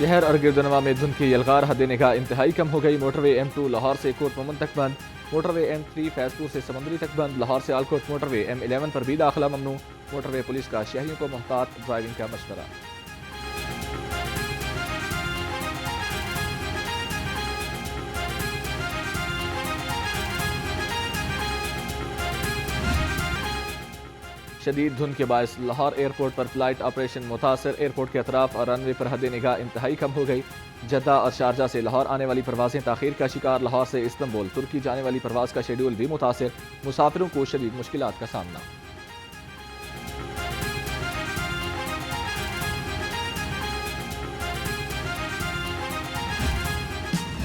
शहर और गिरदनवा में धुंध की यलगार हद निगाह इंतहाई कम हो गई। मोटरवे M2 लाहौर से कोट मोमन तक बंद, मोटरवे M3 फैजपुर से समंदरी तक बंद, लाहौर से आलकोट मोटरवे M11 पर भी दाखिला ममनू। मोटरवे पुलिस का शहरियों को मोहतात ड्राइविंग का मशवरा। शदीद धुंध के बायस लाहौर एयरपोर्ट पर फ्लाइट ऑपरेशन मुतासर। एयरपोर्ट के अतराफ और रनवे पर हद निगाह इंतहाई कम हो गई। जद्दा और शारजा से लाहौर आने वाली परवाजें ताखीर का शिकार। लाहौर से इस्तंबुल तुर्की जाने वाली परवाज का शेड्यूल भी मुतासर। मुसाफिरों को शदीद मुश्किलात का सामना।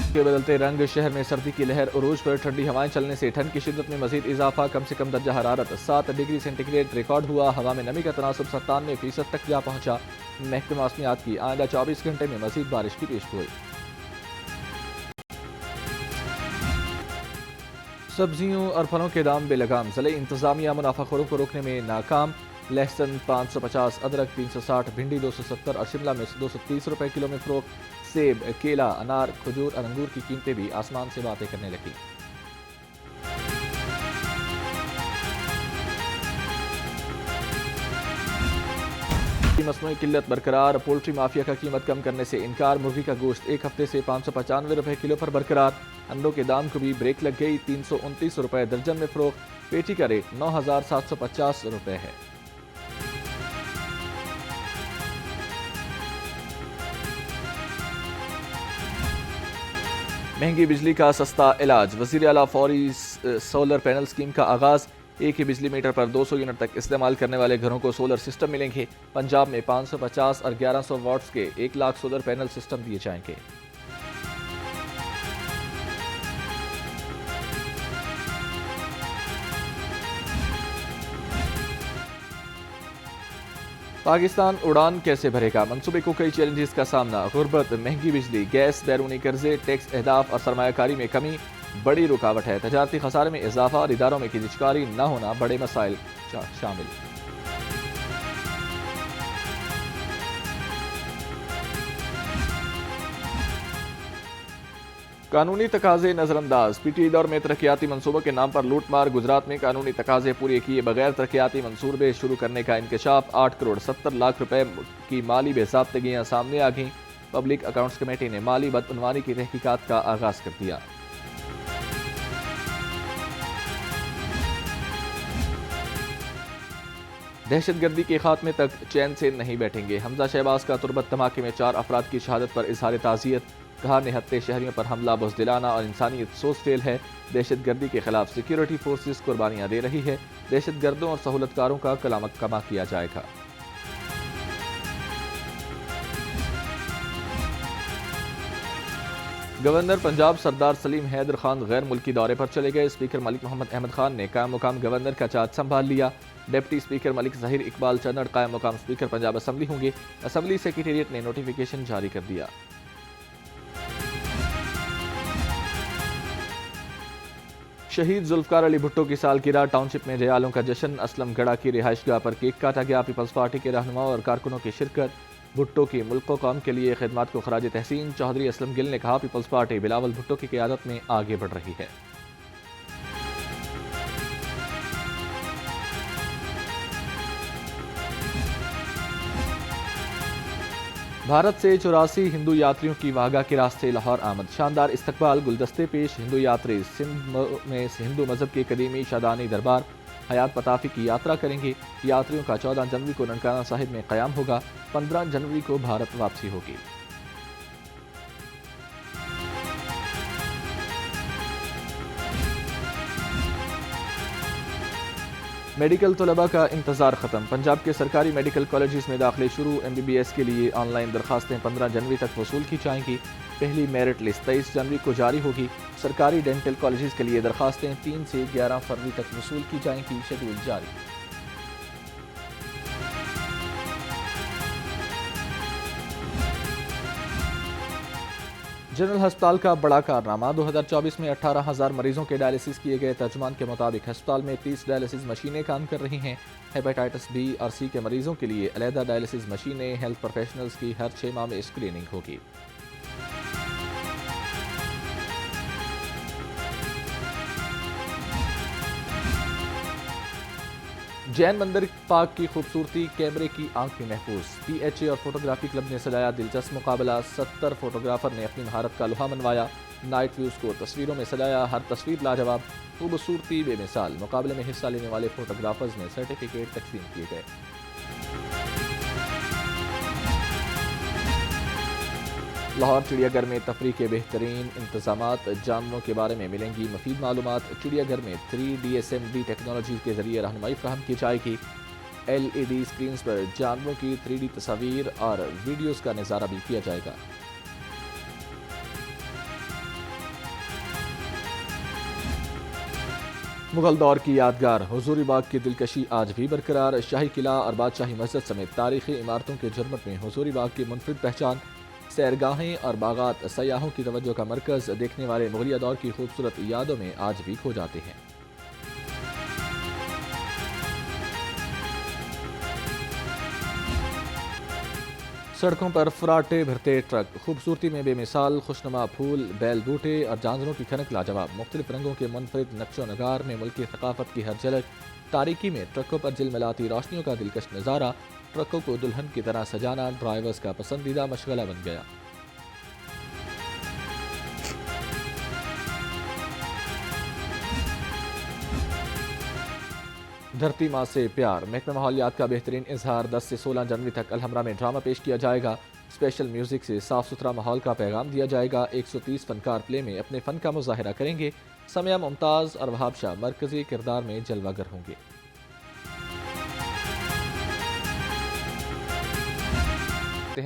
के बदलते रंग, शहर में सर्दी की लहर उरूज पर। ठंडी हवाएं चलने से ठंड की शिद्दत में मजीद इजाफा। कम से कम दर्जा हरारत 7 डिग्री सेंटीग्रेड रिकॉर्ड हुआ। हवा में नमी का तनासब 97% तक जा पहुंचा। महकमे मौसमियात की आइंदा 24 घंटे में मजीद बारिश की पेशगोई। सब्जियों और फलों के दाम बेलगाम, ज़िले इंतजामिया मुनाफाखोरों को रोकने में नाकाम। लहसुन 550, अदरक 360, भिंडी 270 और शिमला मिर्च 230 रुपए किलो में फरोख्त। सेब, केला, अनार, खजूर और अंगूर की कीमतें भी आसमान से बातें करने लगी। मसनूई किल्लत बरकरार। पोल्ट्री माफिया का कीमत कम करने से इनकार। मुर्गी का गोश्त एक हफ्ते से 595 रुपए किलो पर बरकरार। अंडों के दाम को भी ब्रेक लग गई। 329 रुपए दर्जन में फरोख्त। पेटी का रेट 9750 रुपए है। महंगी बिजली का सस्ता इलाज। वज़ीर आला फौरी सोलर पैनल स्कीम का आगाज़। एक ही बिजली मीटर पर 200 यूनिट तक इस्तेमाल करने वाले घरों को सोलर सिस्टम मिलेंगे। पंजाब में 550 और 1100 वाट्स के 1 लाख सोलर पैनल सिस्टम दिए जाएंगे। पाकिस्तान उड़ान कैसे भरेगा? मंसूबे को कई चैलेंजेस का सामना। गुर्बत, महंगी बिजली, गैस, बैरूनी कर्जे, टैक्स अहदाफ और सरमायाकारी में कमी बड़ी रुकावट है। तजारती खसारे में इजाफा और इदारों में कीजिशकारी न होना बड़े मसाइल शामिल। कानूनी तकाजे नजरअंदाज। पीटीआई दौर में तरक्याती मंसूबों के नाम पर लूटमार। गुजरात में कानूनी तकाजे पूरे किए बगैर तरक्याती मंसूबे शुरू करने का इंकशाफ। 8 करोड़ 70 लाख रुपए की माली बेज़ाब्तगियां सामने आ गईं। पब्लिक अकाउंट्स कमेटी ने माली बदअनवानी की तहकीकात का आगाज कर दिया। दहशतगर्दी के खात्मे तक चैन से नहीं बैठेंगे। हमजा शहबाज का तुरबत धमाके में 4 अफराद की शहादत पर इजहार ताज़ियत। कहा, निहत्ते शहरियों पर हमला बुज़दिलाना और इंसानियत सोच फेल है। दहशतगर्दी के खिलाफ सिक्योरिटी फोर्सेस कुर्बानियां दे रही है। दहशतगर्दों और सहूलतकारों का कलामत कमा किया जाएगा। गवर्नर पंजाब सरदार सलीम हैदर खान गैर मुल्की दौरे पर चले गए। स्पीकर मलिक मोहम्मद अहमद खान ने कायम मुकाम गवर्नर का चार्ज संभाल लिया। डिप्टी स्पीकर मलिक ज़हीर इकबाल चन्नड़ कायम मुकाम स्पीकर पंजाब असम्बली होंगे। असम्बली सेक्रेटेरिएट ने नोटिफिकेशन जारी कर दिया। शहीद जुल्फकार अली भुट्टो की सालगिरह। टाउनशिप में जयालों का जश्न। असलम गढ़ा की रिहाइशगाह पर केक काटा गया। पीपल्स पार्टी के रहनुमाओं और कारकुनों की शिरकत। भुट्टो की मुल्क व कौम के लिए खिदमत को खराज तहसीन। चौधरी असलम गिल ने कहा, पीपल्स पार्टी बिलावल भुट्टो की क़यादत में आगे बढ़ रही है। भारत से 84 हिंदू यात्रियों की वाघा के रास्ते लाहौर आमद। शानदार इस्तकबाल, गुलदस्ते पेश। हिंदू यात्री सिंध में हिंदू मजहब के कदीमी शादानी दरबार हयात पताफी की यात्रा करेंगे। यात्रियों का 14 जनवरी को ननकाना साहिब में क़याम होगा। 15 जनवरी को भारत वापसी होगी। मेडिकल तलबा का इंतजार खत्म। पंजाब के सरकारी मेडिकल कॉलेजेस में दाखिले शुरू। MBBS के लिए ऑनलाइन दरखास्तें 15 जनवरी तक वसूल की जाएंगी। पहली मेरिट लिस्ट 23 जनवरी को जारी होगी। सरकारी डेंटल कॉलेजेस के लिए दरखास्तें 3 से 11 फरवरी तक वसूल की जाएंगी। शेड्यूल जारी। जनरल अस्पताल का बड़ा कारनामा 2024 में 18,000 मरीजों के डायलिसिस किए गए। तर्जुमान के मुताबिक अस्पताल में 30 डायलिसिस मशीनें काम कर रही हैं। हेपेटाइटिस बी और सी के मरीजों के लिए अलहदा डायलिसिस मशीनें। हेल्थ प्रोफेशनल्स की हर 6 माह में स्क्रीनिंग होगी। जैन मंदिर पाक की खूबसूरती कैमरे की आंख में महफूज। PHA और फोटोग्राफी क्लब ने सजाया दिलचस्प मुकाबला। 70 फोटोग्राफर ने अपनी महारत का लोहा मनवाया। नाइट व्यूज को तस्वीरों में सजाया। हर तस्वीर लाजवाब, खूबसूरती बेमिसाल। मुकाबले में हिस्सा लेने वाले फोटोग्राफर्स में सर्टिफिकेट तकसीम किए गए। लाहौर चिड़ियाघर में तफरी के बेहतरीन इंतजामात। जानवरों के बारे में मिलेंगी मफीद मालूमात। चिड़ियाघर में 3D SMD टेक्नोलॉजी के जरिए रहनुमाई फ्राहम की जाएगी। LED स्क्रीन पर जानवरों की 3D तस्वीर और वीडियोस का नज़ारा भी किया जाएगा। मुगल दौर की यादगार हुजूरी बाग की दिलकशी आज भी बरकरार। शाही किला और बादशाही मस्जिद समेत तारीखी इमारतों के झुरमट में हुजूरी बाग की मुनफरिद पहचान। सैरगाहें और बागात सयाहों की तवज्जो का मरकज। देखने वाले मुगलिया दौर की खूबसूरत यादों में आज भी खो जाते हैं। सड़कों पर फराटे भरते ट्रक। खूबसूरती में बेमिसाल खुशनुमा फूल, बैल बूटे और जानवरों की खनक लाजवाब। मुख्तलिफ रंगों के मुनफरिद नक्शो नगार में मुल्क की थकाफत की हर झलक। तारीकी में ट्रकों पर झिलमिलाती रोशनियों का दिलकश नज़ारा। ट्रकों को दुल्हन की तरह सजाना ड्राइवर्स का पसंदीदा मशगला बन गया। धरती माँ से प्यार। महकमा माहौलियात का बेहतरीन इजहार। 10 से 16 जनवरी तक अलहमरा में ड्रामा पेश किया जाएगा। स्पेशल म्यूजिक से साफ सुथरा माहौल का पैगाम दिया जाएगा। 130 फनकार प्ले में अपने फन का मुजाहिरा करेंगे। समिया मुमताज़ और वहाब शाह मरकजी किरदार में जलवागर होंगे।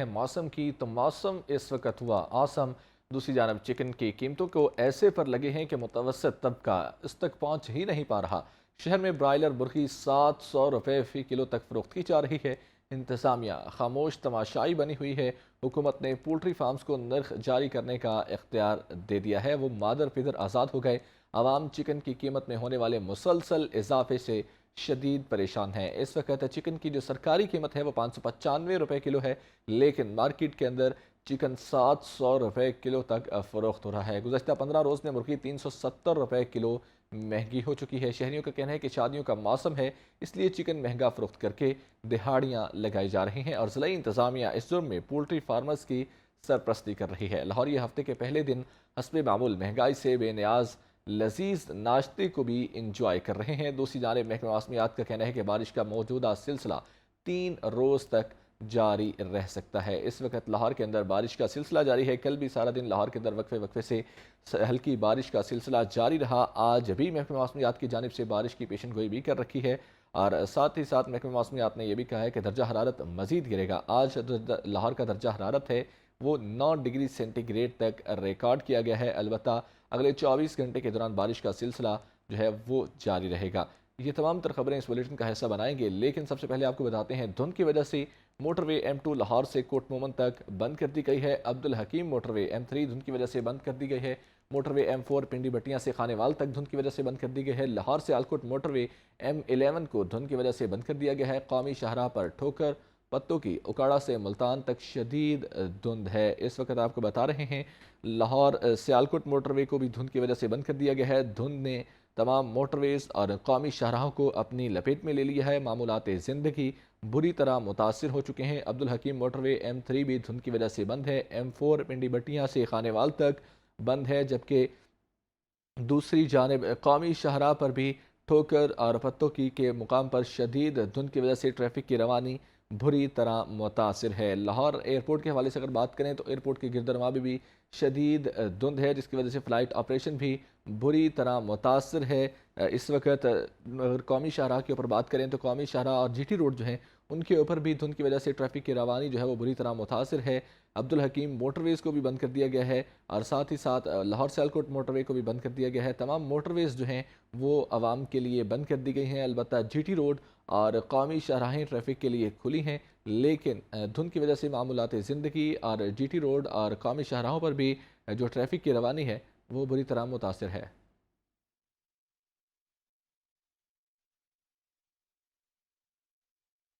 मौसम की तो मौसम इस वक्त हुआ आसम। दूसरी जानब चिकन की कीमतों को ऐसे पर लगे हैं कि मुतवसत तबका इस तक पहुँच ही नहीं पा रहा। शहर में ब्रायलर मुर्गी 700 रुपये फ़ी किलो तक फरोख्त की जा रही है। इंतज़ामिया खामोश तमाशाई बनी हुई है। हुकूमत ने पोल्ट्री फार्म्स को नर्ख जारी करने का इख्तियार दे दिया है। वो मादर पिदर आज़ाद हो गए। आवाम चिकन की कीमत में होने वाले मुसलसल इजाफे से शदीद परेशान है। इस वक्त चिकन की जो सरकारी कीमत है वो 595 रुपये किलो है, लेकिन मार्केट के अंदर चिकन 700 रुपये किलो तक फ़रोख्त हो रहा है। गुज़श्ता 15 रोज़ में मुर्गी 370 रुपये किलो महंगी हो चुकी है। शहरियों का कहना है कि शादियों का मौसम है, इसलिए चिकन महंगा फ़रोख्त करके दिहाड़ियाँ लगाई जा रही हैं और ज़िला इंतज़ामिया इस जुर्म में पोल्ट्री फार्मर्स की सरपरस्ती कर रही है। लाहौर हफ्ते के पहले दिन हस्बे मामूल महंगाई से बेनियाज लजीज नाश्ते को भी इंजॉय कर रहे हैं। दूसरी जानिब महकमा मौसमियात का कहना है कि बारिश का मौजूदा सिलसिला 3 रोज़ तक जारी रह सकता है। इस वक्त लाहौर के अंदर बारिश का सिलसिला जारी है। कल भी सारा दिन लाहौर के अंदर वक्फे वक्फे से हल्की बारिश का सिलसिला जारी रहा। आज भी महकमा मौसमियात की जानिब से बारिश की पेशन गोई भी कर रखी है और साथ ही साथ महकमा मौसमियात ने यह भी कहा है कि दर्जा हरारत मज़ीद गिरेगा। आज लाहौर का दर्जा हरारत है वो 9 डिग्री सेंटीग्रेड तक रिकॉर्ड किया गया है। अलबत्ता अगले 24 घंटे के दौरान बारिश का सिलसिला जो है वो जारी रहेगा। ये तमाम तर खबरें इस बुलेटिन का हिस्सा बनाएंगे, लेकिन सबसे पहले आपको बताते हैं धुंध की वजह से मोटरवे M2 लाहौर से कोट मोमन तक बंद कर दी गई है। अब्दुल हकीम मोटरवे M3 धुंध की वजह से बंद कर दी गई है। मोटरवे M4 पिंडी बट्टियाँ से खानेवाल तक धुंध की वजह से बंद कर दी गई है। लाहौर से आलकोट मोटरवे M11 को धुंध की वजह से बंद कर दिया गया है। कौमी शाहराह पर ठोकर पत्तों की उकाड़ा से मुल्तान तक शदीद धुंध है। इस वक्त आपको बता रहे हैं लाहौर सियालकोट मोटरवे को भी धुंध की वजह से बंद कर दिया गया है। धुंध ने तमाम मोटरवेज़ और कौमी शाहराहों को अपनी लपेट में ले लिया है। मामूलात ज़िंदगी बुरी तरह मुतासिर हो चुके हैं। अब्दुल हकीम मोटरवे M3 भी धुंध की वजह से बंद है। M4 पिंडी बट्टियाँ से खानेवाल तक बंद है, जबकि दूसरी जानिब कौमी शाहराह पर भी ठोकर और पत्तों की के मुकाम पर शदीद धुंध की वजह से ट्रैफिक की रवानी बुरी तरह मुतासिर है। लाहौर एयरपोर्ट के हवाले से अगर बात करें तो एयरपोर्ट के गिरदरमा में भी शदीद धुंध है, जिसकी वजह से फ़्लाइट ऑपरेशन भी बुरी तरह मुतासिर है। इस वक्त अगर कौमी शाहराह के ऊपर बात करें तो कौमी शाहराह और GT रोड जो हैं उनके ऊपर भी धुंध की वजह से ट्रैफिक की रवानी जो है वो बुरी तरह मुतासिर है। अब्दुल हकीम मोटरवेज़ को भी बंद कर दिया गया है और साथ ही साथ लाहौर सियालकोट मोटरवे को भी बंद कर दिया गया है। तमाम मोटरवेज़ जो हैं वो आवाम के लिए बंद कर दी गई हैं। अलबत्ता GT रोड और कौमी शाहराहें ट्रैफिक के लिए खुली हैं, लेकिन धुंध की वजह से मामूलात ज़िंदगी और GT रोड और कौमी शाहराहों पर भी जो ट्रैफिक की रवानी है वो बुरी तरह मुतासर है।